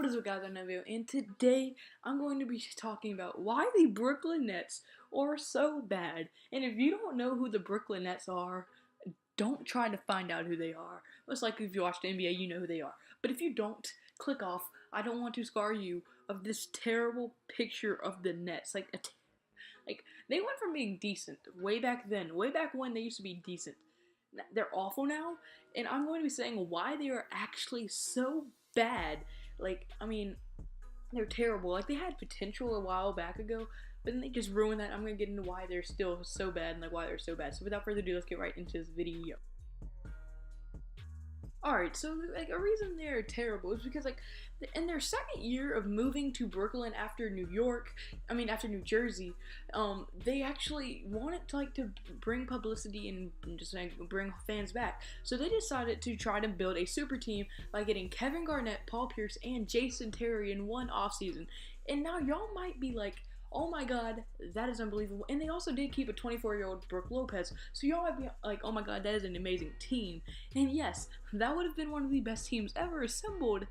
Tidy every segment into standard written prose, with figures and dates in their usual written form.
What is up, guys? I'm Nevio, and today I'm going to be talking about why the Brooklyn Nets are so bad. And if you don't know who the Brooklyn Nets are, don't try to find out who they are. Most likely, if you watch the NBA, you know who they are. But if you don't, click off. I don't want to scar you of this terrible picture of the Nets. Like they went from being decent way back then, way back when they used to be decent. They're awful now, and I'm going to be saying why they are actually so bad. They're terrible. Like, they had potential a while back ago, but then they just ruined that. I'm going to get into why they're still so bad and, like, why they're so bad. So, without further ado, let's get right into this video. Alright, so, like, a reason they're terrible is because, like, in their second year of moving to Brooklyn after after New Jersey, they actually wanted to, like, to bring publicity and just, like, bring fans back. So they decided to try to build a super team by getting Kevin Garnett, Paul Pierce, and Jason Terry in one offseason. And now y'all might be like, oh my god, that is unbelievable. And they also did keep a 24-year-old Brook Lopez. So y'all might be like, oh my god, that is an amazing team. And yes, that would have been one of the best teams ever assembled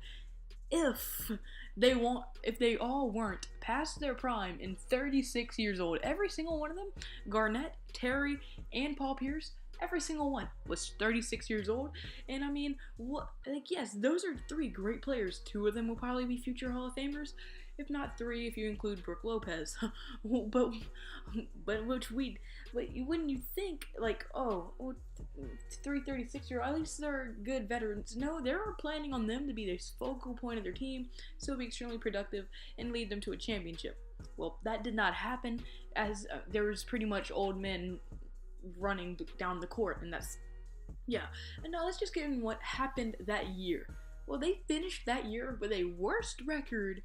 if they all weren't past their prime and 36 years old. Every single one of them, Garnett, Terry, and Paul Pierce, every single one was 36 years old. And I mean, yes, those are three great players. Two of them will probably be future Hall of Famers, if not three if you include Brook Lopez. but wouldn't you think, like, three 36-year-old, at least they're good veterans. No, they're planning on them to be the focal point of their team, so be extremely productive and lead them to a championship. Well, that did not happen, as there was pretty much old men running down the court, and yeah. And now let's just get in what happened that year. Well, they finished that year with a worse record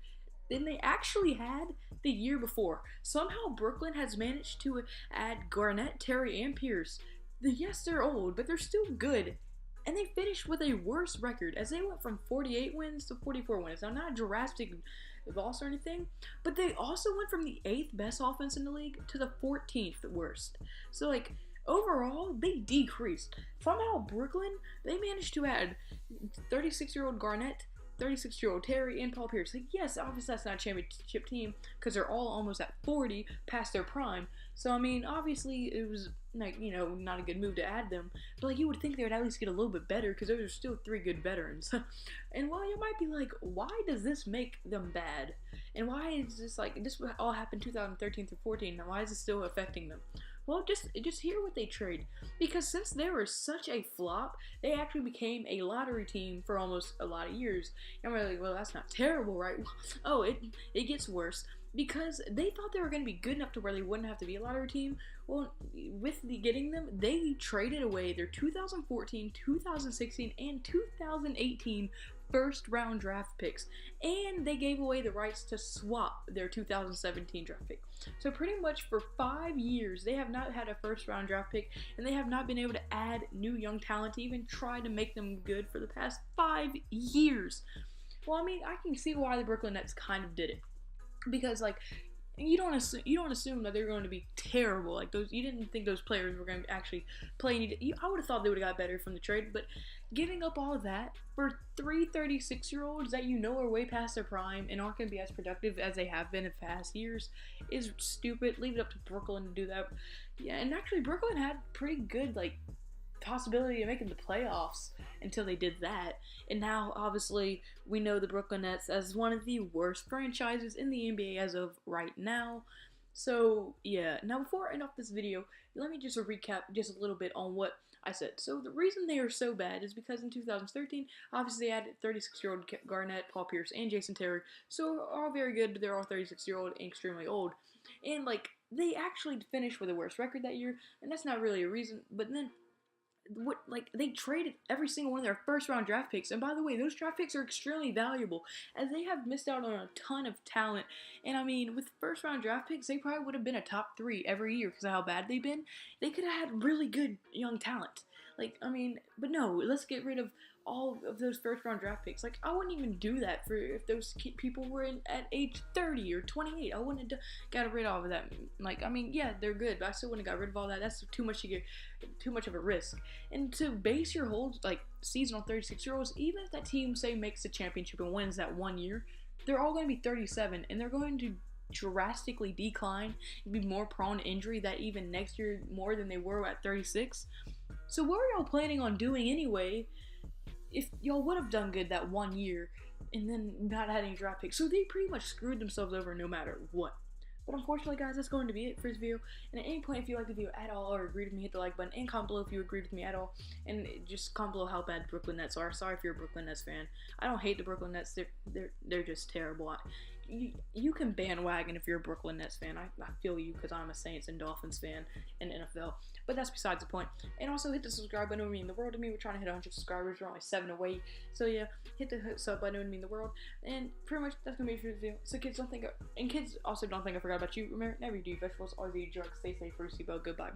than they actually had the year before. Somehow Brooklyn has managed to add Garnett, Terry, and Pierce. Yes, they're old, but they're still good. And they finished with a worse record, as they went from 48 wins to 44 wins. Now, not a drastic loss or anything, but they also went from the 8th best offense in the league to the 14th worst. So, like, overall, they decreased. Somehow Brooklyn, they managed to add 36-year-old Garnett, 36-year-old Terry, and Paul Pierce. Like, yes, obviously that's not a championship team because they're all almost at 40, past their prime. So, I mean, obviously it was, like, not a good move to add them. But, like, you would think they would at least get a little bit better because those are still three good veterans. And, well, you might be like, why does this make them bad? And why is this, like, this all happened 2013 through 14. Now, why is it still affecting them? Well, just hear what they trade. Because since they were such a flop, they actually became a lottery team for almost a lot of years. And we're like, well, that's not terrible, right? Oh, it gets worse. Because they thought they were going to be good enough to where they wouldn't have to be a lottery team. Well, with getting them, they traded away their 2014, 2016, and 2018 first-round draft picks. And they gave away the rights to swap their 2017 draft pick. So pretty much for 5 years, they have not had a first-round draft pick, and they have not been able to add new young talent to even try to make them good for the past 5 years. Well, I mean, I can see why the Brooklyn Nets kind of did it. Because, like, you don't assume that they're going to be terrible. Like, you didn't think those players were going to actually play. I would have thought they would have got better from the trade, but giving up all of that for three 36-year-olds that are way past their prime and aren't going to be as productive as they have been in past years is stupid. Leave it up to Brooklyn to do that. Yeah, and actually Brooklyn had pretty good, like, possibility of making the playoffs until they did that. And now, obviously, we know the Brooklyn Nets as one of the worst franchises in the NBA as of right now. So, yeah. Now, before I end off this video, let me just recap just a little bit on what I said. So, the reason they are so bad is because in 2013, obviously they added 36-year-old Garnett, Paul Pierce, and Jason Terry. So, all very good, but they're all 36-year-old and extremely old. And, like, they actually finished with a worse record that year, and that's not really a reason. But then, they traded every single one of their first round draft picks, and by the way, those draft picks are extremely valuable as they have missed out on a ton of talent. And I mean, with first round draft picks, they probably would have been a top 3 every year because of how bad they've been. They could have had really good young talent. Like, I mean, but no, let's get rid of all of those first round draft picks. Like, I wouldn't even do that for if those people were at age 30 or 28. I wouldn't have got rid of all of that. Like, I mean, yeah, they're good, but I still wouldn't have got rid of all that. That's too much to get, too much of a risk. And to base your whole like season on 36-year-olds, even if that team say makes the championship and wins that 1 year, they're all going to be 37, and they're going to drastically decline and be more prone to injury that even next year more than they were at 36. So what were y'all planning on doing anyway if y'all would have done good that 1 year and then not had any draft picks? So they pretty much screwed themselves over no matter what. But unfortunately, guys, that's going to be it for this video. And at any point, if you liked the video at all or agreed with me, hit the like button. And comment below if you agreed with me at all. And just comment below how bad Brooklyn Nets are. Sorry if you're a Brooklyn Nets fan. I don't hate the Brooklyn Nets. They're just terrible. You can bandwagon if you're a Brooklyn Nets fan. I feel you because I'm a Saints and Dolphins fan in NFL. But that's besides the point. And also hit the subscribe button. It would mean the world to me. We're trying to hit 100 subscribers. We're only 7 away. So yeah, hit the sub button. It would mean the world. And pretty much that's gonna be it for the video. So kids, don't think and kids also don't think I forgot about you. Remember, never do vegetables, always eat drugs. Stay safe, first seatbelt. Goodbye.